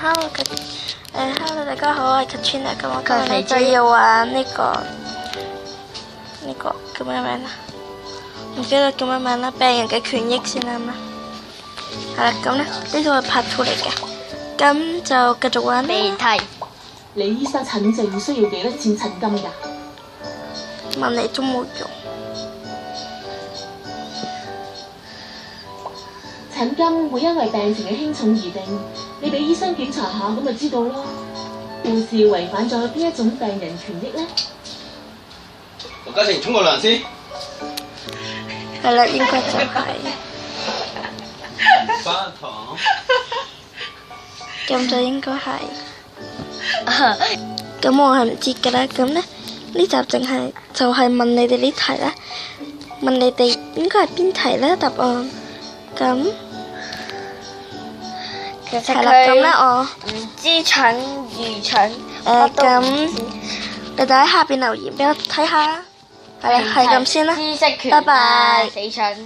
Hello 大家好，我係 Katrina，咁我今日咧就要玩呢個叫咩名啊？唔記得叫咩名啦，病人嘅權益先啦嘛。係啦，咁咧呢個係拍圖嚟嘅，咁就繼續玩啦。鼻涕，李醫生診症需要幾多錢診金㗎？問你都冇用。診金會因為病情嘅輕重而定，你俾醫生檢查下咁咪知道咯。護士違反咗邊一種病人權益呢？陸嘉誠沖個涼先。係啦，應該就係。返堂。咁就應該係。咁我係唔知㗎啦，咁咧呢集就係問你哋呢題啦，問你哋應該係邊題咧答案？咁其實係啦，咁咧我唔知蠢愚蠢，咁你哋喺下邊留言俾我睇下，係啦，係咁先啦，知識權，拜拜。死蠢。